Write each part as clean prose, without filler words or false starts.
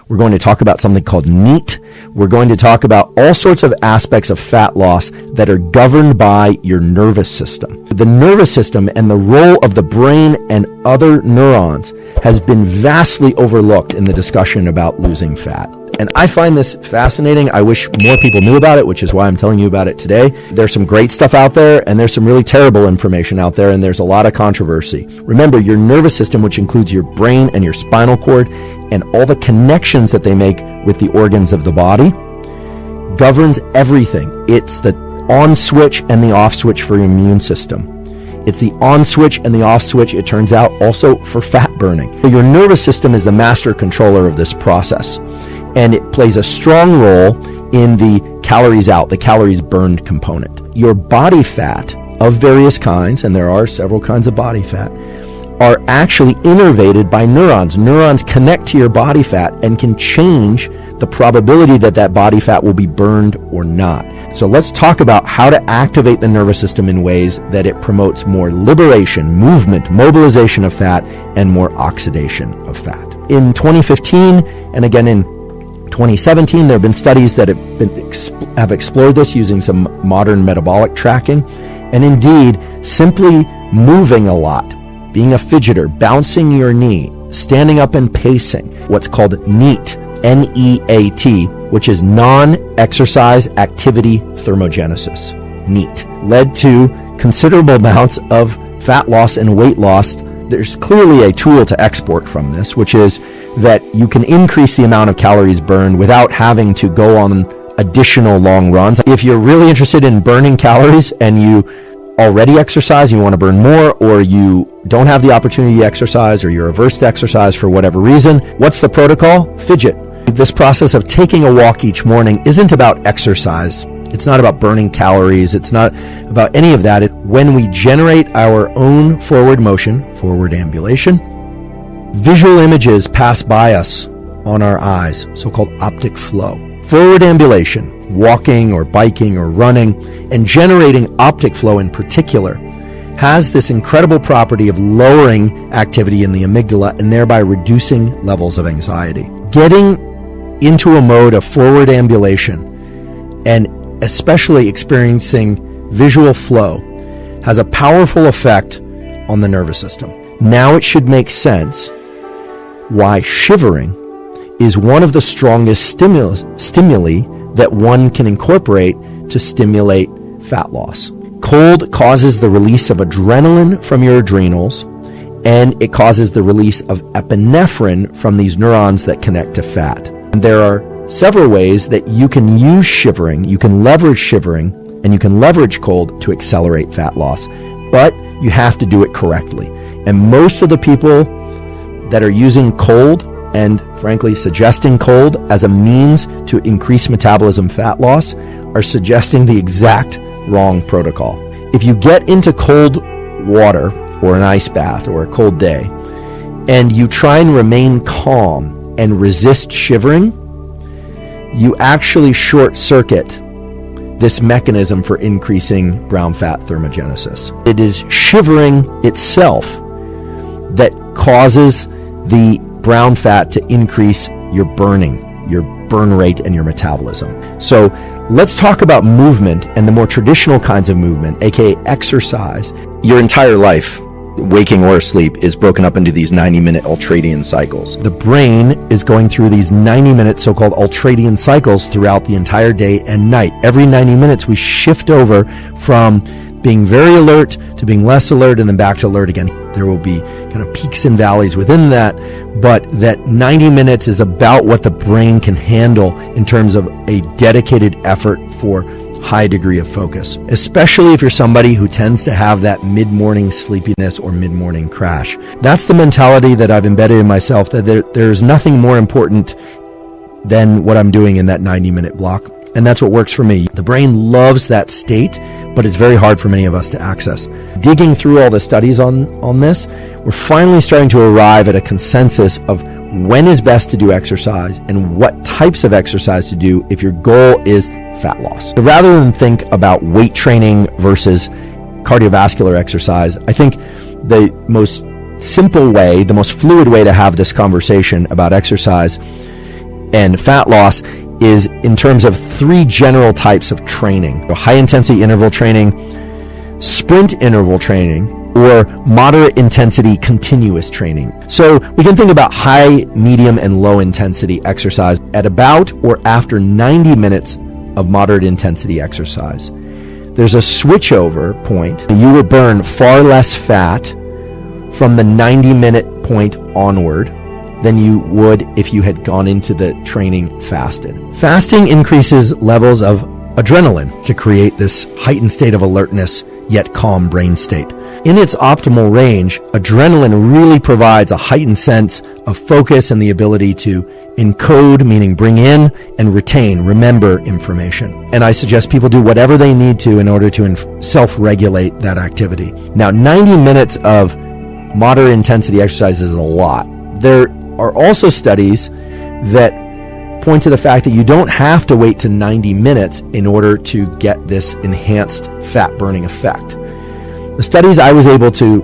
We're going to talk about something called NEAT. We're going to talk about all sorts of aspects of fat loss that are governed by your nervous system. The nervous system and the role of the brain and other neurons has been vastly overlooked in the discussion about losing fat. And I find this fascinating. I wish more people knew about it, which is why I'm telling you about it today. There's some great stuff out there, and there's some really terrible information out there, and there's a lot of controversy. Remember, your nervous system, which includes your brain and your spinal cord, and all the connections that they make with the organs of the body, governs everything. It's the on switch and the off switch for your immune system. It's the on switch and the off switch, it turns out, also for fat burning. Your nervous system is the master controller of this process, and it plays a strong role in the calories out, the calories burned component. Your body fat of various kinds, and there are several kinds of body fat, are actually innervated by neurons. Neurons connect to your body fat and can change the probability that that body fat will be burned or not. So let's talk about how to activate the nervous system in ways that it promotes more liberation, movement, mobilization of fat, and more oxidation of fat. In 2015, and again in 2017, there have been studies that have explored this using some modern metabolic tracking. And indeed, simply moving a lot, being a fidgeter, bouncing your knee, standing up and pacing, what's called NEAT, N-E-A-T, which is non-exercise activity thermogenesis, NEAT, led to considerable amounts of fat loss and weight loss. There's clearly a tool to export from this, which is that you can increase the amount of calories burned without having to go on additional long runs. If you're really interested in burning calories and you already exercise, you want to burn more, or you don't have the opportunity to exercise, or you're averse to exercise for whatever reason, what's the protocol? Fidget. This process of taking a walk each morning isn't about exercise. It's not about burning calories. It's not about any of that. When we generate our own forward motion, forward ambulation, visual images pass by us on our eyes, so-called optic flow. Forward ambulation, walking or biking or running, and generating optic flow in particular, has this incredible property of lowering activity in the amygdala and thereby reducing levels of anxiety. Getting into a mode of forward ambulation and especially experiencing visual flow has a powerful effect on the nervous system. Now it should make sense why shivering is one of the strongest stimuli that one can incorporate to stimulate fat loss. Cold causes the release of adrenaline from your adrenals, and it causes the release of epinephrine from these neurons that connect to fat. And there are several ways that you can use shivering, you can leverage shivering, and you can leverage cold to accelerate fat loss. But you have to do it correctly. And most of the people that are using cold and frankly suggesting cold as a means to increase metabolism fat loss are suggesting the exact wrong protocol. If you get into cold water or an ice bath or a cold day and you try and remain calm and resist shivering, you actually short circuit this mechanism for increasing brown fat thermogenesis. It is shivering itself that causes the brown fat to increase your burning, your burn rate, and your metabolism. So let's talk about movement and the more traditional kinds of movement, aka exercise. Your entire life, waking or asleep, is broken up into these 90-minute ultradian cycles. The brain is going through these 90-minute so-called ultradian cycles throughout the entire day and night. Every 90 minutes we shift over from being very alert to being less alert and then back to alert again. There will be kind of peaks and valleys within that, but that 90 minutes is about what the brain can handle in terms of a dedicated effort for high degree of focus, especially if you're somebody who tends to have that mid-morning sleepiness or mid-morning crash. That's the mentality that I've embedded in myself, that there's nothing more important than what I'm doing in that 90-minute block. And that's what works for me. The brain loves that state, but it's very hard for many of us to access. Digging through all the studies on this, we're finally starting to arrive at a consensus of when is best to do exercise and what types of exercise to do if your goal is fat loss. So rather than think about weight training versus cardiovascular exercise, I think the most simple way, the most fluid way to have this conversation about exercise And fat loss is in terms of 3 general types of training: high intensity interval training, sprint interval training, or moderate intensity continuous training. So we can think about high, medium, and low intensity exercise at about or after 90 minutes of moderate intensity exercise. There's a switchover point. You will burn far less fat from the 90-minute point onward than you would if you had gone into the training fasted. Fasting increases levels of adrenaline to create this heightened state of alertness, yet calm brain state. In its optimal range, adrenaline really provides a heightened sense of focus and the ability to encode, meaning bring in, and remember information. And I suggest people do whatever they need to in order to self-regulate that activity. Now, 90 minutes of moderate intensity exercise is a lot. There are also studies that point to the fact that you don't have to wait to 90 minutes in order to get this enhanced fat burning effect. The studies I was able to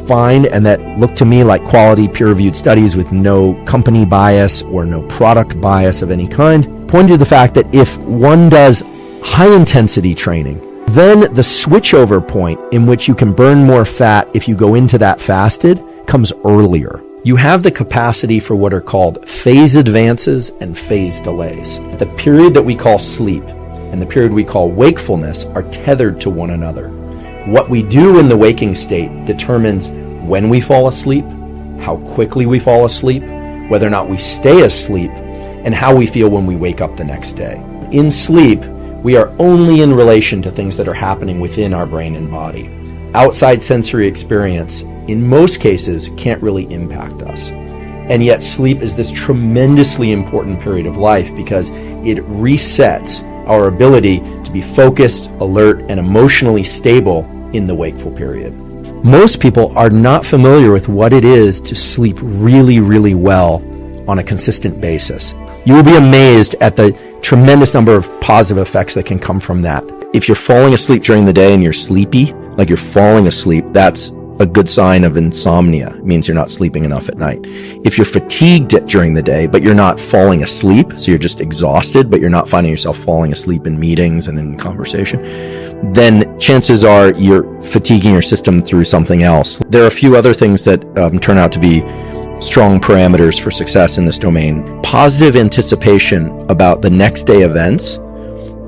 find, and that looked to me like quality peer-reviewed studies with no company bias or no product bias of any kind, pointed to the fact that if one does high-intensity training, then the switchover point in which you can burn more fat if you go into that fasted comes earlier. You have the capacity for what are called phase advances and phase delays. The period that we call sleep and the period we call wakefulness are tethered to one another. What we do in the waking state determines when we fall asleep, how quickly we fall asleep, whether or not we stay asleep, and how we feel when we wake up the next day. In sleep, we are only in relation to things that are happening within our brain and body. Outside sensory experience, in most cases, can't really impact us. And yet sleep is this tremendously important period of life because it resets our ability to be focused, alert, and emotionally stable in the wakeful period. Most people are not familiar with what it is to sleep really, really well on a consistent basis. You will be amazed at the tremendous number of positive effects that can come from that. If you're falling asleep during the day and you're sleepy, like you're falling asleep, that's a good sign of insomnia. It means you're not sleeping enough at night. If you're fatigued during the day, but you're not falling asleep, so you're just exhausted, but you're not finding yourself falling asleep in meetings and in conversation, then chances are you're fatiguing your system through something else. There are a few other things that turn out to be strong parameters for success in this domain. Positive anticipation about the next day events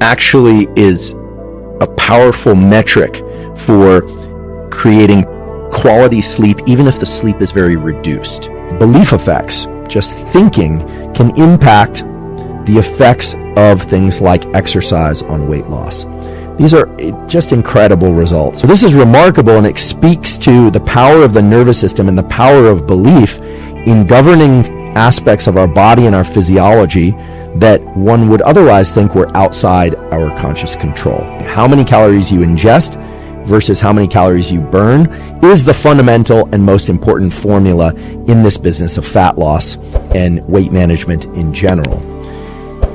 actually is a powerful metric for creating quality sleep, even if the sleep is very reduced. Belief effects, just thinking, can impact the effects of things like exercise on weight loss. These are just incredible results. So this is remarkable, and it speaks to the power of the nervous system and the power of belief in governing aspects of our body and our physiology that one would otherwise think were outside our conscious control. How many calories you ingest versus how many calories you burn is the fundamental and most important formula in this business of fat loss and weight management in general.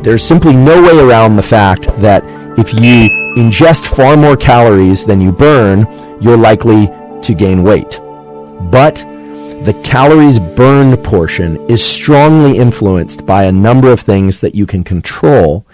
There's simply no way around the fact that if you ingest far more calories than you burn, you're likely to gain weight. But the calories burned portion is strongly influenced by a number of things that you can control.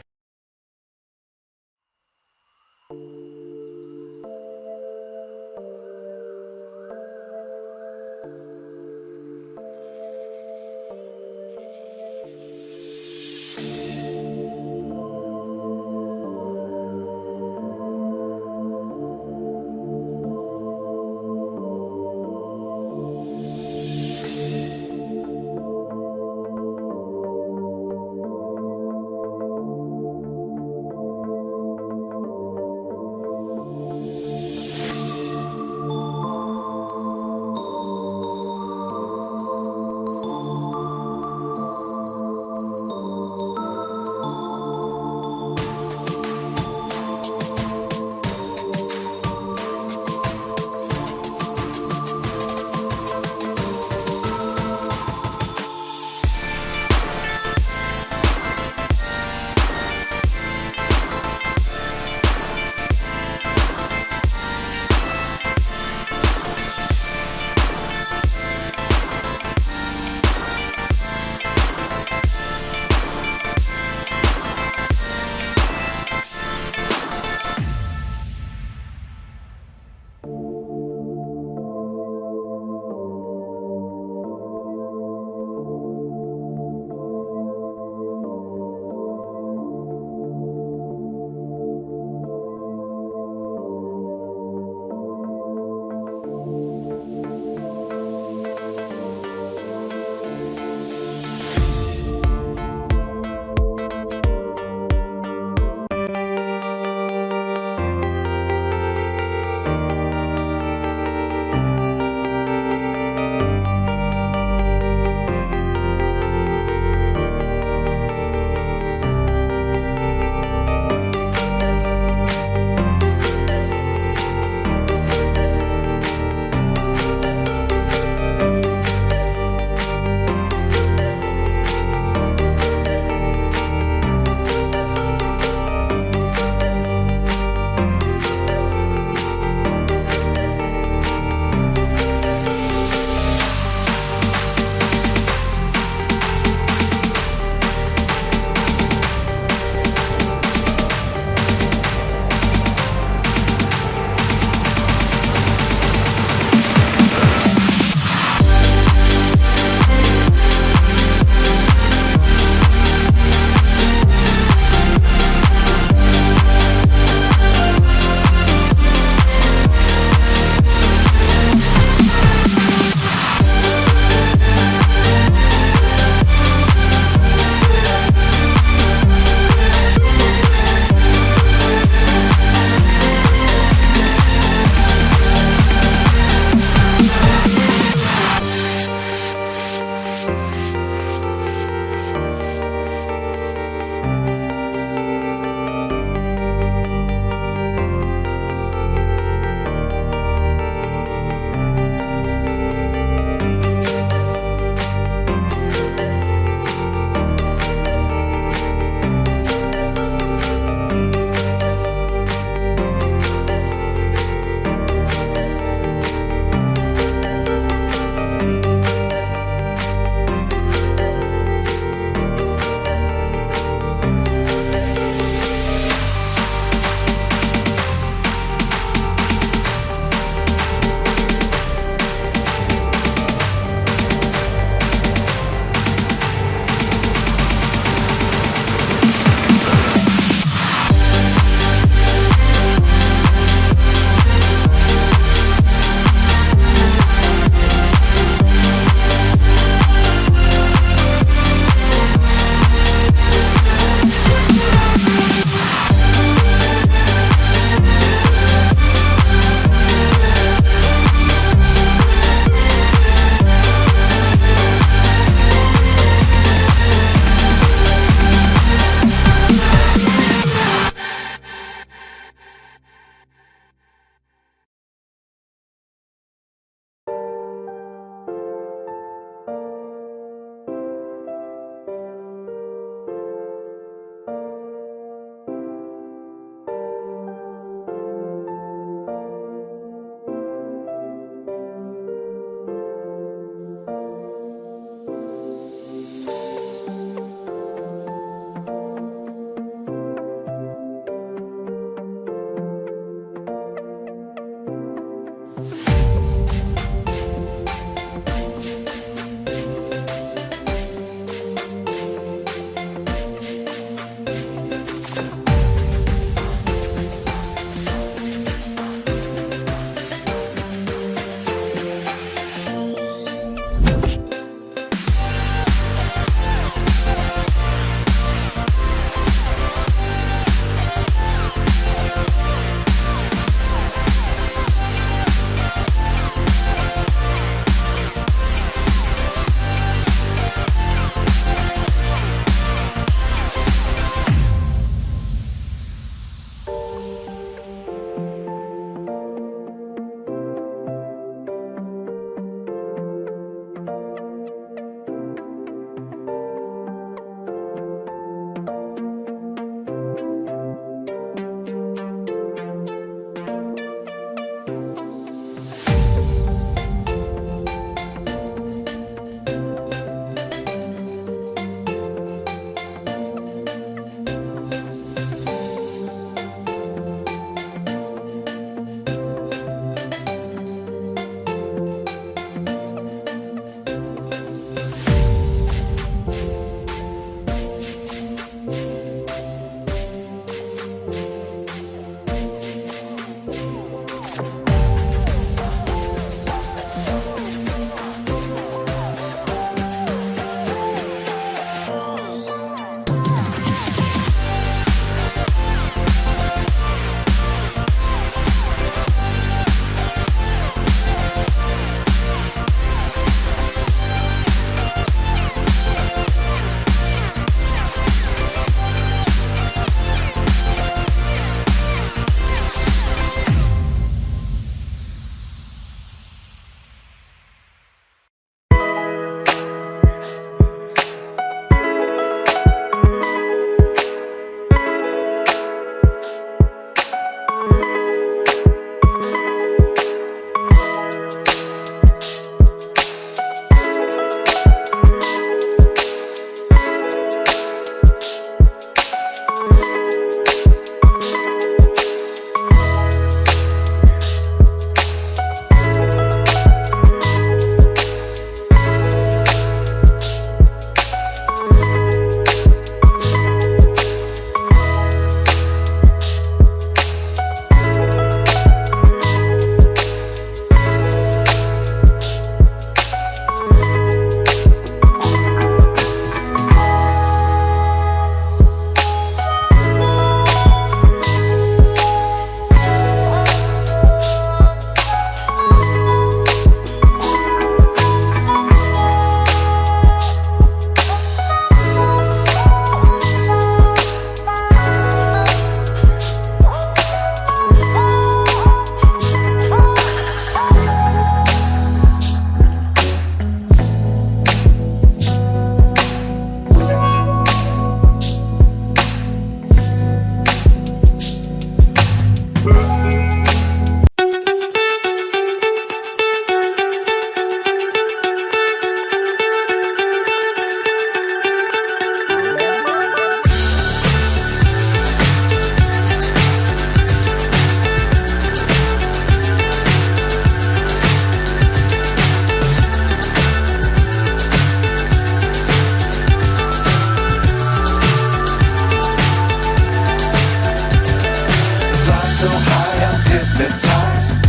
hypnotized.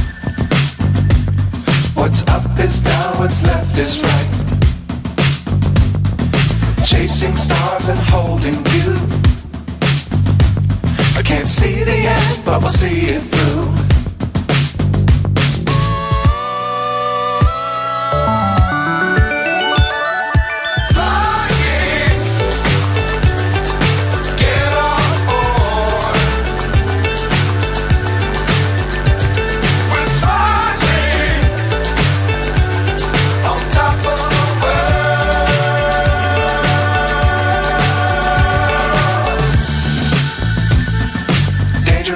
What's up is down, what's left is right. Chasing stars and holding you. I can't see the end, but we'll see it through.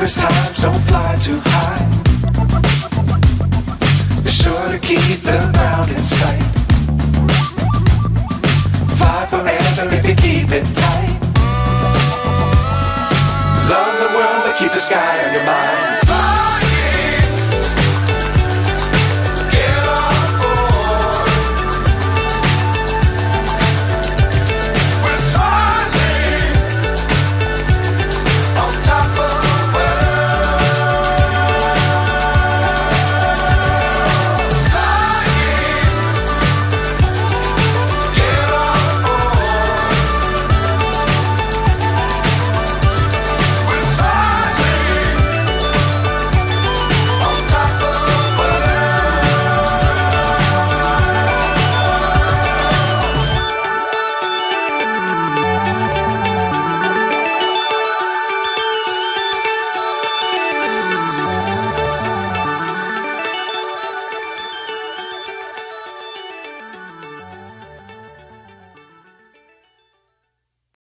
Times don't fly too high. Be sure to keep the ground in sight. Fly forever if you keep it tight. Love the world but keep the sky on your mind.